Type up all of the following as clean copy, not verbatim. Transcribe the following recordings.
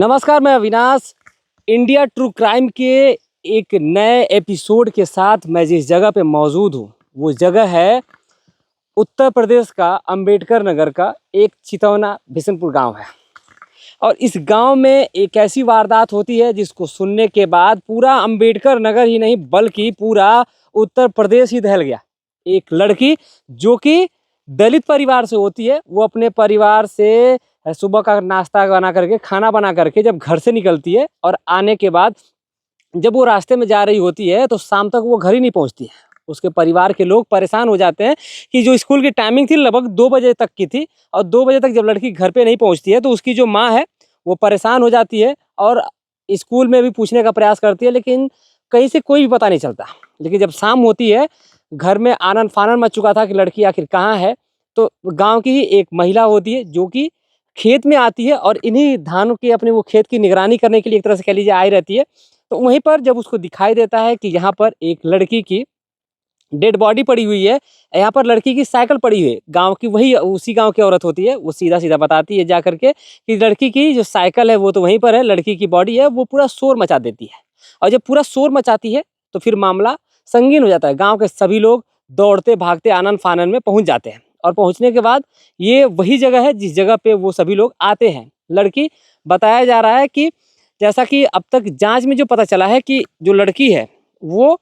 नमस्कार, मैं Avinash. India true crime के एक नए एपिसोड के साथ मैं जिस जगह पे मौजूद हूँ वो जगह है उत्तर प्रदेश का अंबेडकर नगर का एक चितौना बिशनपुर गांव है। और इस गांव में एक ऐसी वारदात होती है जिसको सुनने के बाद पूरा अंबेडकर नगर ही नहीं बल्कि पूरा उत्तर प्रदेश ही दहल गया। एक लड़की जो कि दलित परिवार से होती है, वो अपने परिवार से सुबह का नाश्ता बना करके खाना बना करके जब घर से निकलती है और आने के बाद जब वो रास्ते में जा रही होती है तो शाम तक वो घर ही नहीं पहुंचती है। उसके परिवार के लोग परेशान हो जाते हैं कि जो स्कूल की टाइमिंग थी लगभग 2 बजे तक की थी और 2 बजे तक जब लड़की घर पे नहीं पहुंचती है तो उसकी जो माँ है वो परेशान हो जाती है और स्कूल में भी पूछने का प्रयास करती है, लेकिन कहीं से कोई भी पता नहीं चलता। लेकिन जब शाम होती है, घर में आनन फानन मच चुका था कि लड़की आखिर कहाँ है, तो गांव की ही एक महिला होती है जो कि खेत में आती है और इन्हीं धानों की अपने वो खेत की निगरानी करने के लिए एक तरह से कह लीजिए आई रहती है। तो वहीं पर जब उसको दिखाई देता है कि यहाँ पर एक लड़की की डेड बॉडी पड़ी हुई है, यहाँ पर लड़की की साइकिल पड़ी हुई है, गांव की वही उसी गांव की औरत होती है, वो सीधा सीधा बताती है जा करके कि लड़की की जो साइकिल है वो तो वहीं पर है, लड़की की बॉडी है वो पूरा शोर मचा देती है। और जब पूरा शोर मचाती है तो फिर मामला संगीन हो जाता है। गाँव के सभी लोग दौड़ते भागते आनन फानन में पहुँच जाते हैं और पहुँचने के बाद ये वही जगह है जिस जगह पे वो सभी लोग आते हैं। लड़की बताया जा रहा है कि जैसा कि अब तक जांच में जो पता चला है कि जो लड़की है वो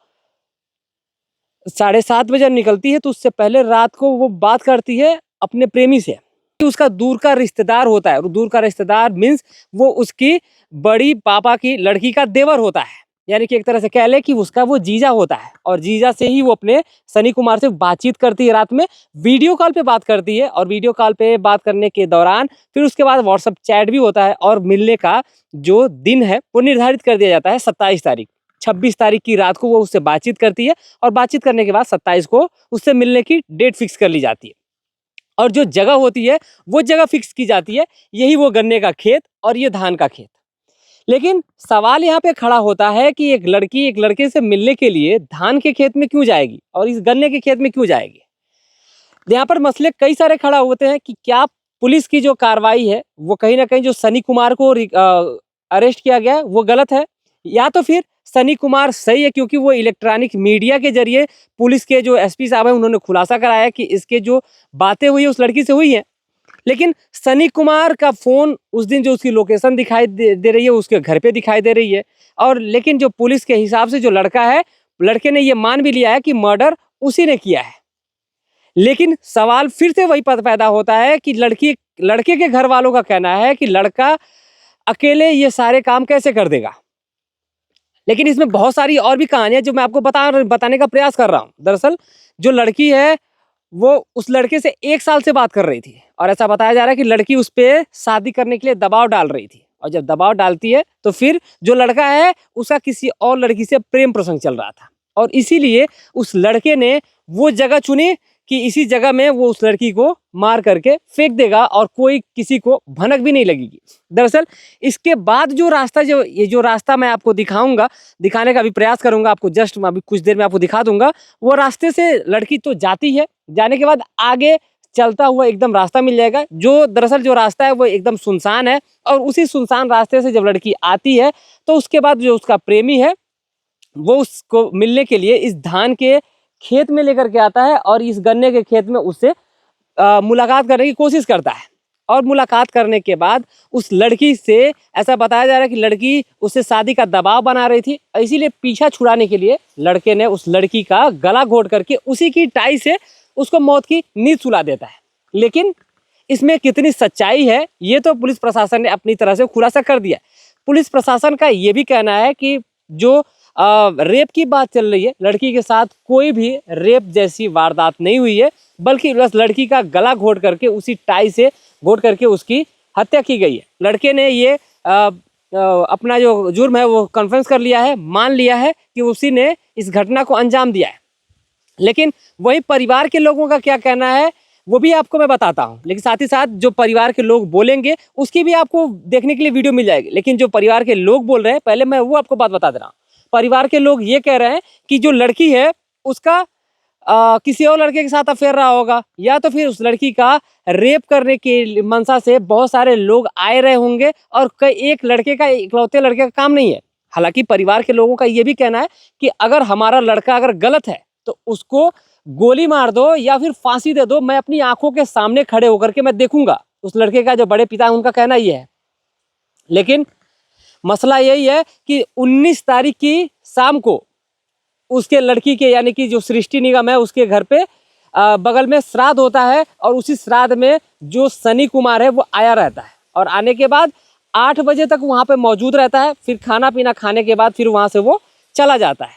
7:30 बजे निकलती है, तो उससे पहले रात को वो बात करती है अपने प्रेमी से कि उसका दूर का रिश्तेदार होता है। दूर का रिश्तेदार मीन्स वो उसकी बड़ी पापा की लड़की का देवर होता है, यानी कि एक तरह से कह ले कि उसका वो जीजा होता है। और जीजा से ही वो अपने सनी कुमार से बातचीत करती है, रात में वीडियो कॉल पे बात करती है। और वीडियो कॉल पे बात करने के दौरान फिर उसके बाद व्हाट्सएप चैट भी होता है और मिलने का जो दिन है वो निर्धारित कर दिया जाता है 27 तारीख। 26 तारीख की रात को वो उससे बातचीत करती है और बातचीत करने के बाद 27 को उससे मिलने की डेट फिक्स कर ली जाती है। और जो जगह होती है वो जगह फिक्स की जाती है, यही वो गन्ने का खेत और ये धान का खेत। लेकिन सवाल यहाँ पे खड़ा होता है कि एक लड़की एक लड़के से मिलने के लिए धान के खेत में क्यों जाएगी और इस गन्ने के खेत में क्यों जाएगी। यहाँ पर मसले कई सारे खड़ा होते हैं कि क्या पुलिस की जो कार्रवाई है वो कहीं ना कहीं जो सनी कुमार को अरेस्ट किया गया वो गलत है, या तो फिर सनी कुमार सही है क्योंकि वो इलेक्ट्रॉनिक मीडिया के जरिए पुलिस के जो एसपी साहब हैं उन्होंने खुलासा कराया कि इसके जो बातें हुई है उस लड़की से हुई हैं। लेकिन सनी कुमार का फोन उस दिन जो उसकी लोकेशन दिखाई दे रही है उसके घर पे दिखाई दे रही है। और लेकिन जो पुलिस के हिसाब से जो लड़का है, लड़के ने ये मान भी लिया है कि मर्डर उसी ने किया है। लेकिन सवाल फिर से वही पैदा होता है कि लड़के के घर वालों का कहना है कि लड़का अकेले ये सारे काम कैसे कर देगा। लेकिन इसमें बहुत सारी और भी कहानियां जो मैं आपको बताने का प्रयास कर रहा हूँ। दरअसल जो लड़की है वो उस लड़के से 1 साल से बात कर रही थी और ऐसा बताया जा रहा है कि लड़की उस पर शादी करने के लिए दबाव डाल रही थी। और जब दबाव डालती है तो फिर जो लड़का है उसका किसी और लड़की से प्रेम प्रसंग चल रहा था और इसीलिए उस लड़के ने वो जगह चुनी कि इसी जगह में वो उस लड़की को मार करके फेंक देगा और कोई किसी को भनक भी नहीं लगेगी। दरअसल इसके बाद जो रास्ता ये जो रास्ता मैं आपको दिखाने का भी प्रयास करूंगा, आपको जस्ट अभी कुछ देर में आपको दिखा दूंगा। वो रास्ते से लड़की तो जाती है, जाने के बाद आगे चलता हुआ एकदम रास्ता मिल जाएगा। जो दरअसल जो रास्ता है वो एकदम सुनसान है और उसी सुनसान रास्ते से जब लड़की आती है तो उसके बाद जो उसका प्रेमी है वो उसको मिलने के लिए इस धान के खेत में लेकर के आता है और इस गन्ने के खेत में उससे मुलाकात करने की कोशिश करता है। और मुलाकात करने के बाद उस लड़की से ऐसा बताया जा रहा है कि लड़की उससे शादी का दबाव बना रही थी, इसीलिए पीछा छुड़ाने के लिए लड़के ने उस लड़की का गला घोट करके उसी की टाई से उसको मौत की नींद सुला देता है। लेकिन इसमें कितनी सच्चाई है ये तो पुलिस प्रशासन ने अपनी तरह से खुलासा कर दिया। पुलिस प्रशासन का ये भी कहना है कि जो रेप की बात चल रही है, लड़की के साथ कोई भी रेप जैसी वारदात नहीं हुई है, बल्कि बस लड़की का गला घोट करके उसी टाई से घोट करके उसकी हत्या की गई है। लड़के ने ये अपना जो जुर्म है वो कन्फेस कर लिया है, मान लिया है कि उसी ने इस घटना को अंजाम दिया है। लेकिन वही परिवार के लोगों का क्या कहना है वो भी आपको मैं बताता हूँ। लेकिन साथ ही साथ जो परिवार के लोग बोलेंगे उसकी भी आपको देखने के लिए वीडियो मिल जाएगी। लेकिन जो परिवार के लोग बोल रहे हैं पहले मैं वो आपको बात बता दे रहा हूँ। परिवार के लोग ये कह रहे हैं कि जो लड़की है उसका किसी और लड़के के साथ अफेयर रहा होगा, या तो फिर उस लड़की का रेप करने के मंशा से बहुत सारे लोग आए रहे होंगे, और एक लड़के का, इकलौते लड़के का काम नहीं है। हालांकि परिवार के लोगों का ये भी कहना है कि अगर हमारा लड़का अगर गलत है तो उसको गोली मार दो या फिर फांसी दे दो, मैं अपनी आंखों के सामने खड़े होकर के मैं देखूंगा। उस लड़के का जो बड़े पिता है उनका कहना ये है। लेकिन मसला यही है कि 19 तारीख की शाम को उसके लड़की के, यानी कि जो सृष्टि निगम है, उसके घर पे बगल में श्राद्ध होता है, और उसी श्राद्ध में जो सनी कुमार है वो आया रहता है, और आने के बाद 8 बजे तक वहाँ पे मौजूद रहता है। फिर खाना पीना खाने के बाद फिर वहाँ से वो चला जाता है।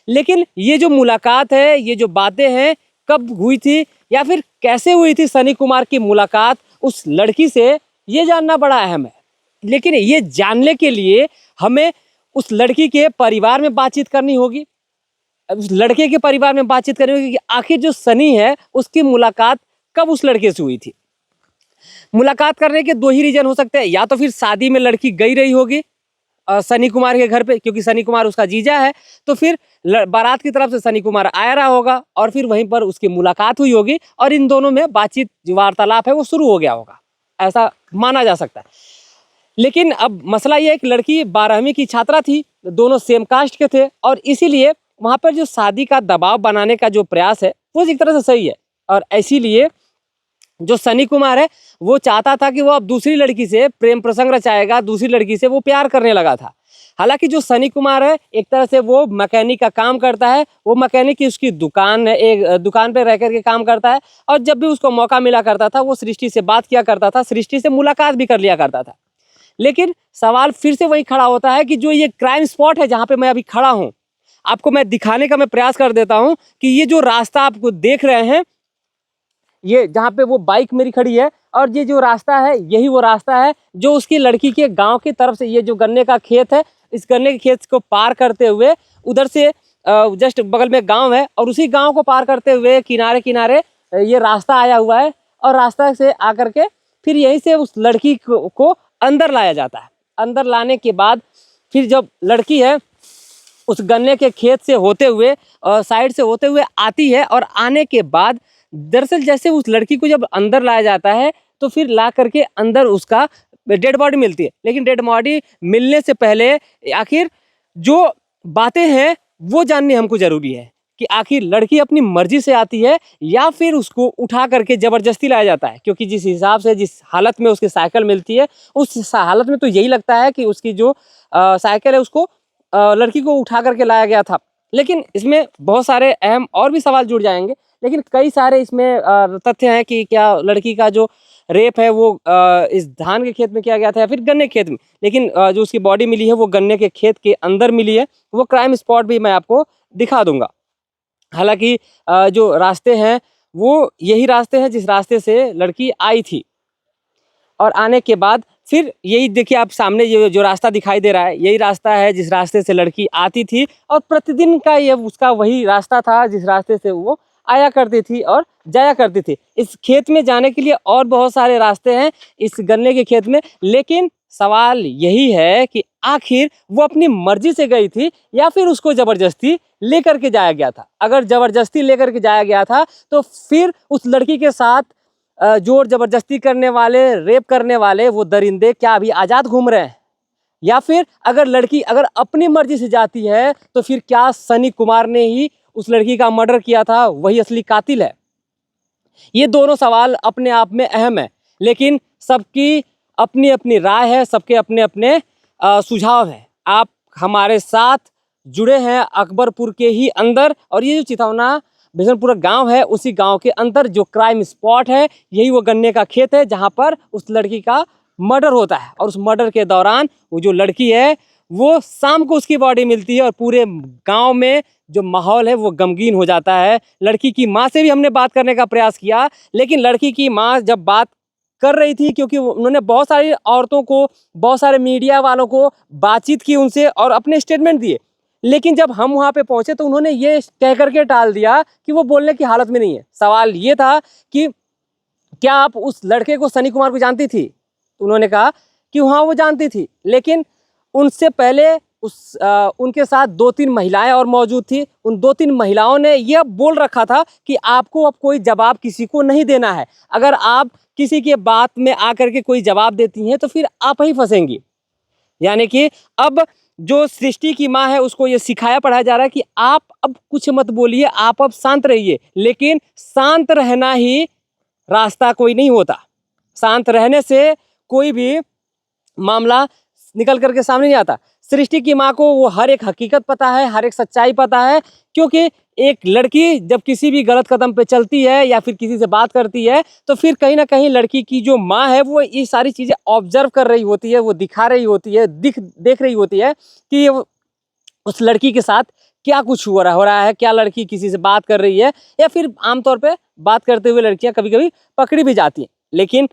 लेकिन ये जो मुलाकात है, ये जो बातें हैं, कब हुई थी या फिर कैसे हुई थी सनी कुमार की मुलाकात उस लड़की से, ये जानना बड़ा अहम है। लेकिन ये जानने के लिए हमें उस लड़की के परिवार में बातचीत करनी होगी, उस लड़के के परिवार में बातचीत करनी होगी कि आखिर जो सनी है उसकी मुलाकात कब उस लड़के से हुई थी। मुलाकात करने के 2 ही रीजन हो सकते हैं, या तो फिर शादी में लड़की गई रही होगी सनी कुमार के घर पे, क्योंकि सनी कुमार उसका जीजा है, तो फिर बारात की तरफ से सनी कुमार आया रहा होगा और फिर वहीं पर उसकी मुलाकात हुई होगी और इन दोनों में बातचीत, जो वार्तालाप है वो शुरू हो गया होगा, ऐसा माना जा सकता है। लेकिन अब मसला ये है कि लड़की 12वीं की छात्रा थी, दोनों सेम कास्ट के थे, और इसीलिए वहाँ पर जो शादी का दबाव बनाने का जो प्रयास है वो एक तरह से सही है। और इसीलिए जो सनी कुमार है वो चाहता था कि वो अब दूसरी लड़की से प्रेम प्रसंग रचाएगा, दूसरी लड़की से वो प्यार करने लगा था। हालांकि जो सनी कुमार है एक तरह से वो मैकेनिक का काम करता है, वो मैकेनिक की उसकी दुकान है, एक दुकान पे रह करके काम करता है, और जब भी उसको मौका मिला करता था वो सृष्टि से बात किया करता था, सृष्टि से मुलाकात भी कर लिया करता था। लेकिन सवाल फिर से वही खड़ा होता है कि जो ये क्राइम स्पॉट है जहाँ पे मैं अभी खड़ा हूँ, आपको मैं दिखाने का मैं प्रयास कर देता हूँ कि ये जो रास्ता आपको देख रहे हैं, ये जहाँ पे वो बाइक मेरी खड़ी है, और ये जो रास्ता है यही वो रास्ता है जो उसकी लड़की के गांव की तरफ से, ये जो गन्ने का खेत है, इस गन्ने के खेत को पार करते हुए उधर से जस्ट बगल में गांव है, और उसी गांव को पार करते हुए किनारे किनारे ये रास्ता आया हुआ है, और रास्ता से आकर के फिर यहीं से उस लड़की को अंदर लाया जाता है। अंदर लाने के बाद फिर जब लड़की है उस गन्ने के खेत से होते हुए साइड से होते हुए आती है, और आने के बाद दरअसल जैसे उस लड़की को जब अंदर लाया जाता है तो फिर ला करके अंदर उसका डेड बॉडी मिलती है। लेकिन डेड बॉडी मिलने से पहले आखिर जो बातें हैं वो जाननी हमको जरूरी है कि आखिर लड़की अपनी मर्जी से आती है या फिर उसको उठा करके जबरदस्ती लाया जाता है। क्योंकि जिस हिसाब से, जिस हालत में उसकी साइकिल मिलती है, उस हालत में तो यही लगता है कि उसकी जो साइकिल है उसको लड़की को उठा करके लाया गया था। लेकिन इसमें बहुत सारे अहम और भी सवाल जुड़ जाएंगे, लेकिन कई सारे इसमें तथ्य हैं कि क्या लड़की का जो रेप है वो इस धान के खेत में किया गया था या फिर गन्ने के खेत में। लेकिन जो उसकी बॉडी मिली है वो गन्ने के खेत के अंदर मिली है। वो क्राइम स्पॉट भी मैं आपको दिखा दूंगा। हालांकि जो रास्ते हैं वो यही रास्ते हैं जिस रास्ते से लड़की आई थी, और आने के बाद फिर यही देखिए आप सामने ये जो रास्ता दिखाई दे रहा है, यही रास्ता है जिस रास्ते से लड़की आती थी, और प्रतिदिन का ये उसका वही रास्ता था जिस रास्ते से वो आया करती थी और जाया करती थी। इस खेत में जाने के लिए और बहुत सारे रास्ते हैं इस गन्ने के खेत में, लेकिन सवाल यही है कि आखिर वो अपनी मर्जी से गई थी या फिर उसको जबरदस्ती लेकर के जाया गया था। अगर जबरदस्ती लेकर के जाया गया था तो फिर उस लड़की के साथ जोर जबरदस्ती करने वाले, रेप करने वाले वो दरिंदे क्या अभी आज़ाद घूम रहे हैं? या फिर अगर लड़की अगर अपनी मर्जी से जाती है तो फिर क्या सनी कुमार ने ही उस लड़की का मर्डर किया था, वही असली कातिल है? ये दोनों सवाल अपने आप में अहम है, लेकिन सबकी अपनी अपनी राय है, सबके अपने अपने सुझाव है। आप हमारे साथ जुड़े हैं अकबरपुर के ही अंदर, और ये जो चितौना बिशनपुरा गांव है उसी गांव के अंदर जो क्राइम स्पॉट है यही वो गन्ने का खेत है जहां पर उस लड़की का मर्डर होता है। और उस मर्डर के दौरान वो जो लड़की है वो शाम को उसकी बॉडी मिलती है, और पूरे गांव में जो माहौल है वो गमगीन हो जाता है। लड़की की माँ से भी हमने बात करने का प्रयास किया, लेकिन लड़की की माँ जब बात कर रही थी, क्योंकि उन्होंने बहुत सारी औरतों को, बहुत सारे मीडिया वालों को बातचीत की उनसे और अपने स्टेटमेंट दिए, लेकिन जब हम वहाँ पे पहुँचे तो उन्होंने ये कह करके टाल दिया कि वो बोलने की हालत में नहीं है। सवाल ये था कि क्या आप उस लड़के को, सनी कुमार को जानती थी? उन्होंने कहा कि हाँ वो जानती थी, लेकिन उनसे पहले उनके साथ 2-3 महिलाएं और मौजूद थी। उन 2-3 महिलाओं ने यह बोल रखा था कि आपको अब कोई जवाब किसी को नहीं देना है। अगर आप किसी की बात में आकर के कोई जवाब देती हैं तो फिर आप ही फंसेंगी। यानी कि अब जो सृष्टि की माँ है उसको ये सिखाया पढ़ाया जा रहा है कि आप अब कुछ मत बोलिए, आप अब शांत रहिए। लेकिन शांत रहना ही रास्ता कोई नहीं होता। शांत रहने से कोई भी मामला निकल करके सामने नहीं आता। सृष्टि की माँ को वो हर एक हकीकत पता है, हर एक सच्चाई पता है, क्योंकि एक लड़की जब किसी भी गलत कदम पे चलती है या फिर किसी से बात करती है तो फिर कहीं ना कहीं लड़की की जो माँ है वो ये सारी चीज़ें ऑब्जर्व कर रही होती है, वो दिखा रही होती है, देख रही होती है कि उस लड़की के साथ क्या कुछ हो रहा है, क्या लड़की किसी से बात कर रही है, या फिर आमतौर पे बात करते हुए लड़कियां कभी कभी पकड़ी भी जाती हैं। लेकिन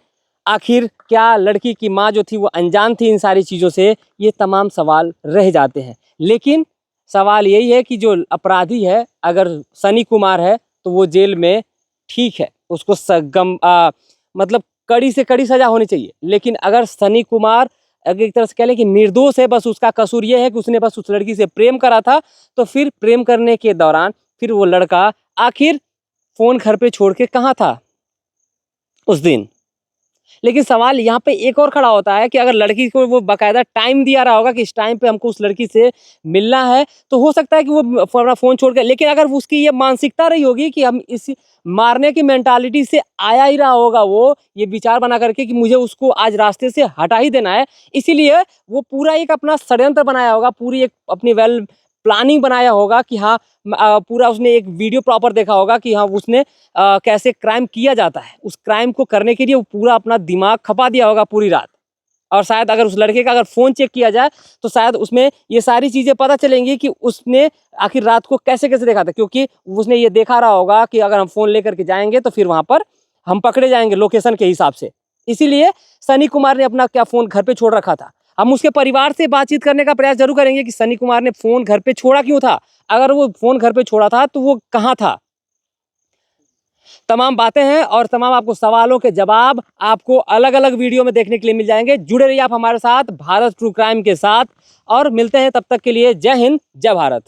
आखिर क्या लड़की की माँ जो थी वो अनजान थी इन सारी चीज़ों से? ये तमाम सवाल रह जाते हैं। लेकिन सवाल यही है कि जो अपराधी है, अगर सनी कुमार है तो वो जेल में ठीक है, उसको मतलब कड़ी से कड़ी सजा होनी चाहिए। लेकिन अगर सनी कुमार अगर एक तरह से कह लें कि निर्दोष है, बस उसका कसूर ये है कि उसने बस उस लड़की से प्रेम करा था, तो फिर प्रेम करने के दौरान फिर वो लड़का आखिर फ़ोन घर पे छोड़ के कहाँ था उस दिन? लेकिन सवाल यहाँ पे एक और खड़ा होता है कि अगर लड़की को वो बाकायदा टाइम दिया रहा होगा कि इस टाइम पे हमको उस लड़की से मिलना है, तो हो सकता है कि वो अपना फ़ोन छोड़ के, लेकिन अगर उसकी ये मानसिकता रही होगी कि हम इस मारने की मेंटालिटी से आया ही रहा होगा, वो ये विचार बना करके कि मुझे उसको आज रास्ते से हटा ही देना है, इसीलिए वो पूरा एक अपना षड्यंत्र बनाया होगा, पूरी एक अपनी वेल प्लानिंग बनाया होगा कि हाँ पूरा उसने एक वीडियो प्रॉपर देखा होगा कि हाँ उसने कैसे क्राइम किया जाता है। उस क्राइम को करने के लिए वो पूरा अपना दिमाग खपा दिया होगा पूरी रात। और शायद अगर उस लड़के का अगर फ़ोन चेक किया जाए तो शायद उसमें ये सारी चीज़ें पता चलेंगी कि उसने आखिर रात को कैसे-कैसे देखा था, क्योंकि उसने ये देखा रहा होगा कि अगर हम फ़ोन लेकर के जाएँगे तो फिर वहाँ पर हम पकड़े जाएँगे लोकेशन के हिसाब से। इसीलिए सनी कुमार ने अपना क्या फ़ोन घर पे छोड़ रखा था। हम उसके परिवार से बातचीत करने का प्रयास ज़रूर करेंगे कि सनी कुमार ने फ़ोन घर पे छोड़ा क्यों था? अगर वो फ़ोन घर पे छोड़ा था तो वो कहाँ था? तमाम बातें हैं और तमाम आपको सवालों के जवाब आपको अलग-अलग वीडियो में देखने के लिए मिल जाएंगे। जुड़े रहिए आप हमारे साथ भारत ट्रू क्राइम के साथ, और मिलते हैं तब तक के लिए। जय हिंद, जय भारत।